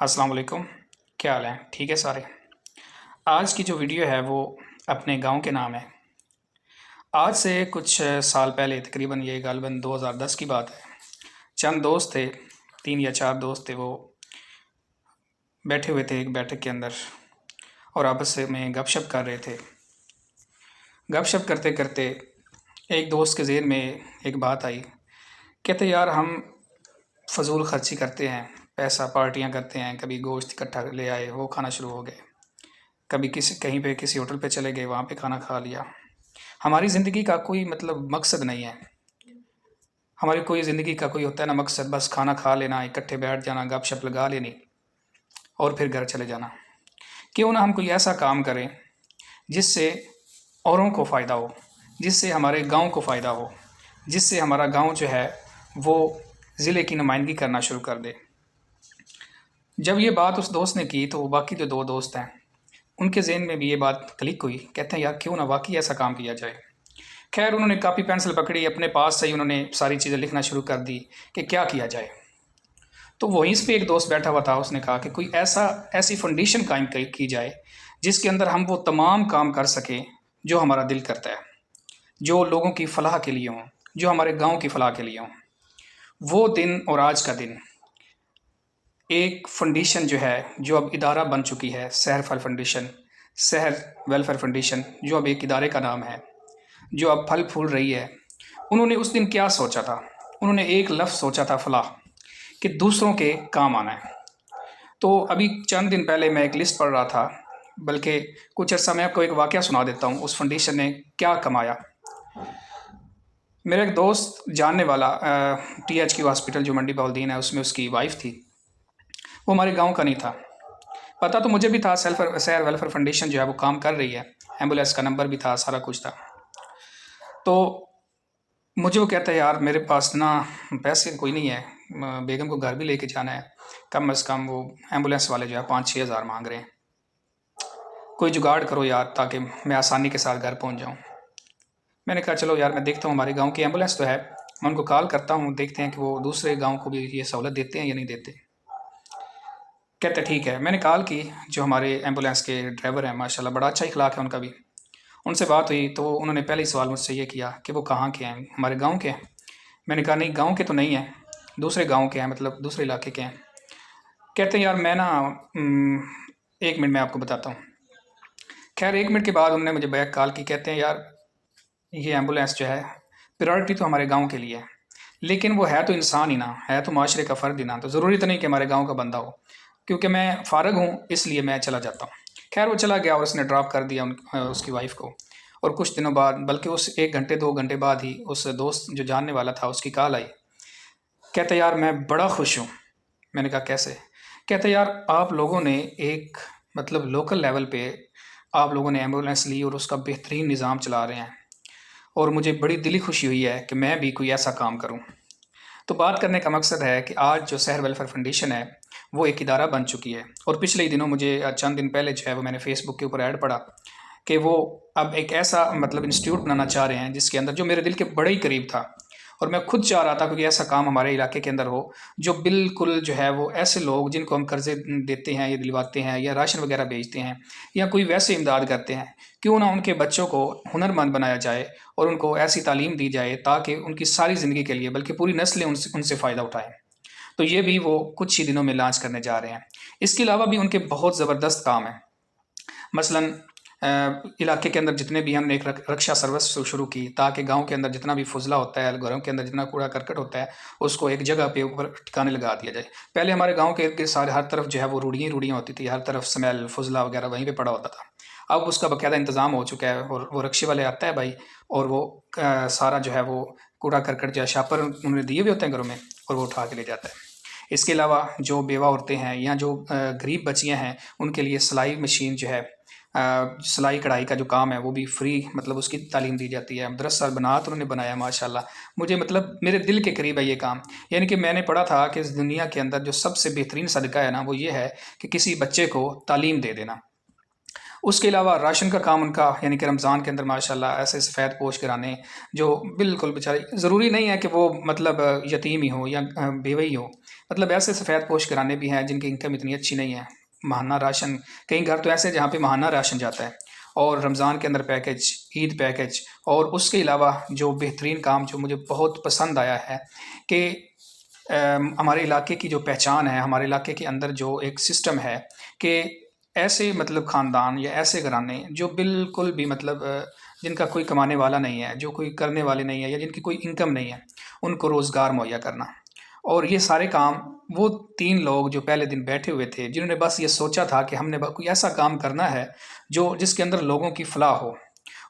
السلام علیکم، کیا حال ہے؟ ٹھیک ہے سارے؟ آج کی جو ویڈیو ہے وہ اپنے گاؤں کے نام ہے۔ آج سے کچھ سال پہلے، تقریباً یہ غالباً 2010 کی بات ہے، چند دوست تھے، 3 یا 4 دوست تھے، وہ بیٹھے ہوئے تھے ایک بیٹھک کے اندر اور آپس میں گپ شپ کر رہے تھے۔ گپ شپ کرتے کرتے ایک دوست کے ذہن میں ایک بات آئی، کہتے یار ہم فضول خرچی کرتے ہیں، پیسہ پارٹیاں کرتے ہیں، کبھی گوشت اکٹھا لے آئے وہ کھانا شروع ہو گئے، کبھی کہیں پہ کسی ہوٹل پہ چلے گئے وہاں پہ کھانا کھا لیا۔ ہماری زندگی کا کوئی مقصد نہیں ہے، ہماری کوئی زندگی کا کوئی ہوتا ہے نا مقصد، بس کھانا کھا لینا، اکٹھے بیٹھ جانا، گپ شپ لگا لینی اور پھر گھر چلے جانا۔ کیوں نہ ہم کوئی ایسا کام کریں جس سے اوروں کو فائدہ ہو، جس سے ہمارے گاؤں کو فائدہ ہو، جس سے ہمارا گاؤں جو ہے وہ ضلع کی نمائندگی کرنا شروع کر دے۔ جب یہ بات اس دوست نے کی تو باقی جو 2 دوست ہیں ان کے ذہن میں بھی یہ بات کلک ہوئی، کہتے ہیں یار کیوں نہ واقعی ایسا کام کیا جائے۔ خیر انہوں نے کاپی پینسل پکڑی، اپنے پاس سے ہی انہوں نے ساری چیزیں لکھنا شروع کر دی کہ کیا کیا جائے۔ تو وہیں اس پہ ایک دوست بیٹھا ہوا تھا، اس نے کہا کہ کوئی ایسی فنڈیشن قائم کی جائے جس کے اندر ہم وہ تمام کام کر سکیں جو ہمارا دل کرتا ہے، جو لوگوں کی فلاح کے لیے ہوں، جو ہمارے گاؤں کی فلاح کے لیے ہوں۔ وہ دن اور آج کا دن ایک فنڈیشن جو ہے، جو اب ادارہ بن چکی ہے، سحر پھل فنڈیشن، سحر ویلفیئر فنڈیشن، جو اب ایک ادارے کا نام ہے، جو اب پھل پھول رہی ہے۔ انہوں نے اس دن کیا سوچا تھا؟ انہوں نے ایک لفظ سوچا تھا، فلاح، کہ دوسروں کے کام آنا ہے۔ تو ابھی چند دن پہلے میں ایک لسٹ پڑھ رہا تھا، بلکہ کچھ عرصہ میں آپ کو ایک واقعہ سنا دیتا ہوں اس فنڈیشن نے کیا کمایا۔ میرا ایک دوست جاننے والا THQ ہاسپٹل جو منڈی بہاؤالدین ہے، اس میں اس کی وائف تھی، وہ ہمارے گاؤں کا نہیں تھا۔ پتہ تو مجھے بھی تھا سحر ویلفیئر فنڈیشن جو ہے وہ کام کر رہی ہے، ایمبولینس کا نمبر بھی تھا، سارا کچھ تھا۔ تو مجھے وہ کہتا ہے یار میرے پاس نا پیسے کوئی نہیں ہے، بیگم کو گھر بھی لے کے جانا ہے، کم از کم وہ ایمبولینس والے جو ہے 5-6 ہزار مانگ رہے ہیں، کوئی جگاڑ کرو یار تاکہ میں آسانی کے ساتھ گھر پہنچ جاؤں۔ میں نے کہا چلو یار میں دیکھتا ہوں، ہمارے گاؤں کی ایمبولینس تو ہے، میں ان کو کال کرتا ہوں، دیکھتے ہیں کہ وہ دوسرے گاؤں کو بھی یہ سہولت دیتے ہیں یا نہیں دیتے۔ کہتے ٹھیک ہے۔ میں نے کال کی، جو ہمارے ایمبولینس کے ڈرائیور ہیں ماشاءاللہ بڑا اچھا اخلاق ہے ان کا بھی، ان سے بات ہوئی تو انہوں نے پہلے ہی سوال مجھ سے یہ کیا کہ وہ کہاں کے ہیں، ہمارے گاؤں کے ہیں؟ میں نے کہا نہیں گاؤں کے تو نہیں ہیں، دوسرے گاؤں کے ہیں، مطلب دوسرے علاقے کے ہیں۔ کہتے ہیں یار میں نا 1 منٹ میں آپ کو بتاتا ہوں۔ خیر 1 منٹ کے بعد انہوں نے مجھے بیک کال کی، کہتے ہیں یار یہ ایمبولینس جو ہے پریورٹی تو ہمارے گاؤں کے لیے ہے، لیکن وہ ہے تو انسان ہی نا، ہے تو معاشرے کا فرد ہی نا، تو ضروری تو نہیں کہ ہمارے گاؤں کا بندہ ہو، کیونکہ میں فارغ ہوں اس لیے میں چلا جاتا ہوں۔ خیر وہ چلا گیا اور اس نے ڈراپ کر دیا اس کی وائف کو، اور کچھ دنوں بعد، بلکہ اس 1 گھنٹے 2 گھنٹے بعد ہی اس دوست جو جاننے والا تھا اس کی کال آئی، کہتا یار میں بڑا خوش ہوں۔ میں نے کہا کیسے؟ کہتا یار آپ لوگوں نے ایک لوکل لیول پہ آپ لوگوں نے ایمبولینس لی اور اس کا بہترین نظام چلا رہے ہیں، اور مجھے بڑی دلی خوشی ہوئی ہے کہ میں بھی کوئی ایسا کام کروں۔ تو بات کرنے کا مقصد ہے کہ آج جو سحر ویلفیئر فنڈیشن ہے وہ ایک ادارہ بن چکی ہے، اور پچھلے دنوں مجھے چند دن پہلے جو ہے وہ میں نے فیس بک کے اوپر ایڈ پڑھا کہ وہ اب ایک ایسا انسٹیٹیوٹ بنانا چاہ رہے ہیں جس کے اندر، جو میرے دل کے بڑے ہی قریب تھا، اور میں خود چاہ رہا تھا کہ ایسا کام ہمارے علاقے کے اندر ہو، جو بالکل جو ہے وہ ایسے لوگ جن کو ہم قرضے دیتے ہیں یا دلواتے ہیں یا راشن وغیرہ بیچتے ہیں یا کوئی ویسے امداد کرتے ہیں، کیوں نہ ان کے بچوں کو ہنرمند بنایا جائے اور ان کو ایسی تعلیم دی جائے تاکہ ان کی ساری زندگی کے لیے، بلکہ پوری نسلیں ان سے فائدہ اٹھائیں۔ تو یہ بھی وہ کچھ ہی دنوں میں لانچ کرنے جا رہے ہیں۔ اس کے علاوہ بھی ان کے بہت زبردست کام ہیں، مثلاً علاقے کے اندر جتنے بھی ہم نے ایک رکشا سروس شروع کی، تاکہ گاؤں کے اندر جتنا بھی فضلہ ہوتا ہے، گھروں کے اندر جتنا کوڑا کرکٹ ہوتا ہے، اس کو ایک جگہ پہ اوپر ٹھکانے لگا دیا جائے۔ پہلے ہمارے گاؤں کے سارے ہر طرف جو ہے وہ روڑیاں ہوتی تھی، ہر طرف سمیل فضلہ وغیرہ وہیں پہ پڑا ہوتا تھا۔ اب اس کا باقاعدہ انتظام ہو چکا ہے، اور وہ رکشے والے آتا ہے بھائی، اور وہ سارا جو ہے وہ کوڑا کرکٹ جو ہے شاپر انہوں نے دیے ہوئے ہوتے ہیں گھروں میں، اور وہ اٹھا کے لے جاتا ہے۔ اس کے علاوہ جو بیوہ عورتیں ہیں یا جو غریب بچیاں ہیں، ان کے لیے سلائی مشین جو ہے، سلائی کڑھائی کا جو کام ہے وہ بھی فری، اس کی تعلیم دی جاتی ہے۔ مدرسہ بنات انہوں نے بنایا ماشاءاللہ، مجھے میرے دل کے قریب ہے یہ کام۔ یعنی کہ میں نے پڑھا تھا کہ اس دنیا کے اندر جو سب سے بہترین صدقہ ہے نا، وہ یہ ہے کہ کسی بچے کو تعلیم دے دینا۔ اس کے علاوہ راشن کا کام ان کا یعنی کہ رمضان کے اندر ماشاءاللہ ایسے سفید پوش گھرانے جو بالکل بیچارے، ضروری نہیں ہے کہ وہ مطلب یتیم ہی ہو یا بیوہ ہی ہو، مطلب ایسے سفید پوش گھرانے بھی ہیں جن کی انکم اتنی اچھی نہیں ہے، ماہانہ راشن، کئی گھر تو ایسے ہیں جہاں پہ ماہانہ راشن جاتا ہے، اور رمضان کے اندر پیکج، عید پیکج، اور اس کے علاوہ جو بہترین کام جو مجھے بہت پسند آیا ہے کہ ہمارے علاقے کی جو پہچان ہے، ہمارے علاقے کے اندر جو ایک سسٹم ہے کہ ایسے مطلب خاندان یا ایسے گھرانے جو بالکل بھی مطلب جن کا کوئی کمانے والا نہیں ہے، جو کوئی کرنے والے نہیں ہے، یا جن کی کوئی انکم نہیں ہے، ان کو روزگار مہیا کرنا۔ اور یہ سارے کام وہ 3 لوگ جو پہلے دن بیٹھے ہوئے تھے، جنہوں نے بس یہ سوچا تھا کہ ہم نے کوئی ایسا کام کرنا ہے جس کے اندر لوگوں کی فلاح ہو،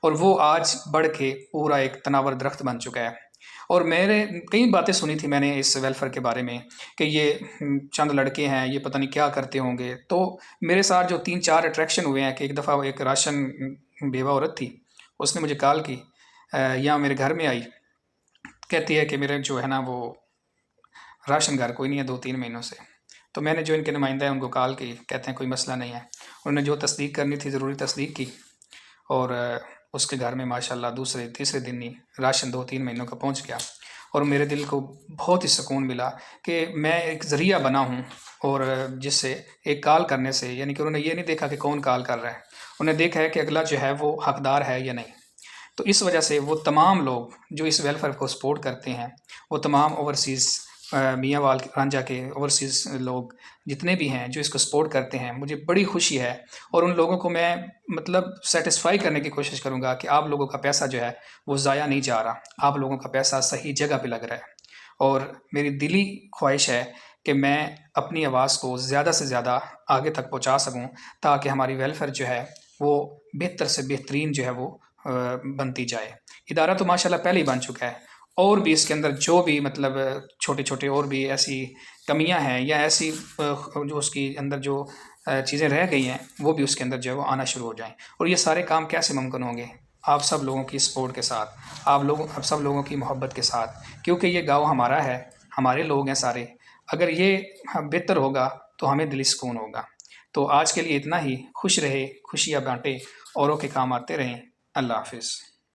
اور وہ آج بڑھ کے پورا ایک تناور درخت بن چکا ہے۔ اور میرے کئی باتیں سنی تھی میں نے اس ویلفیئر کے بارے میں کہ یہ چند لڑکے ہیں، یہ پتہ نہیں کیا کرتے ہوں گے، تو میرے ساتھ جو 3-4 اٹریکشن ہوئے ہیں کہ ایک دفعہ وہ ایک راشن بیوہ عورت تھی، اس نے مجھے کال کی، یا میرے گھر میں آئی، کہتی ہے کہ میرے جو ہے نا وہ راشن گھر کوئی نہیں ہے 2-3 مہینوں سے۔ تو میں نے جو ان کے نمائندہ ہیں ان کو کال کی، کہتے ہیں کوئی مسئلہ نہیں ہے، انہوں نے جو تصدیق کرنی تھی ضروری تصدیق کی، اور اس کے گھر میں ماشاءاللہ دوسرے تیسرے دن ہی راشن 2-3 مہینوں کا پہنچ گیا، اور میرے دل کو بہت ہی سکون ملا کہ میں ایک ذریعہ بنا ہوں، اور جس سے ایک کال کرنے سے، یعنی کہ انہوں نے یہ نہیں دیکھا کہ کون کال کر رہا ہے، انہیں دیکھا ہے کہ اگلا جو ہے وہ حقدار ہے یا نہیں۔ تو اس وجہ سے وہ تمام لوگ جو اس ویلفیئر کو سپورٹ کرتے ہیں، وہ تمام اوورسیز میاں وال رانجھا کے اوورسیز لوگ جتنے بھی ہیں جو اس کو سپورٹ کرتے ہیں، مجھے بڑی خوشی ہے، اور ان لوگوں کو میں مطلب سیٹسفائی کرنے کی کوشش کروں گا کہ آپ لوگوں کا پیسہ جو ہے وہ ضائع نہیں جا رہا، آپ لوگوں کا پیسہ صحیح جگہ پہ لگ رہا ہے، اور میری دلی خواہش ہے کہ میں اپنی آواز کو زیادہ سے زیادہ آگے تک پہنچا سکوں، تاکہ ہماری ویلفیئر جو ہے وہ بہتر سے بہترین جو ہے وہ بنتی جائے۔ ادارہ تو ماشاءاللہ پہلے ہی بن چکا ہے، اور بھی اس کے اندر جو بھی مطلب چھوٹے چھوٹے اور بھی ایسی کمیاں ہیں، یا ایسی جو اس کی اندر جو چیزیں رہ گئی ہیں، وہ بھی اس کے اندر جو ہے وہ آنا شروع ہو جائیں۔ اور یہ سارے کام کیسے ممکن ہوں گے؟ آپ سب لوگوں کی سپورٹ کے ساتھ، آپ سب لوگوں کی محبت کے ساتھ، کیونکہ یہ گاؤں ہمارا ہے، ہمارے لوگ ہیں سارے، اگر یہ بہتر ہوگا تو ہمیں دلی سکون ہوگا۔ تو آج کے لیے اتنا ہی، خوش رہے، خوشیاں بانٹے، اوروں کے کام آتے رہیں۔ اللہ حافظ۔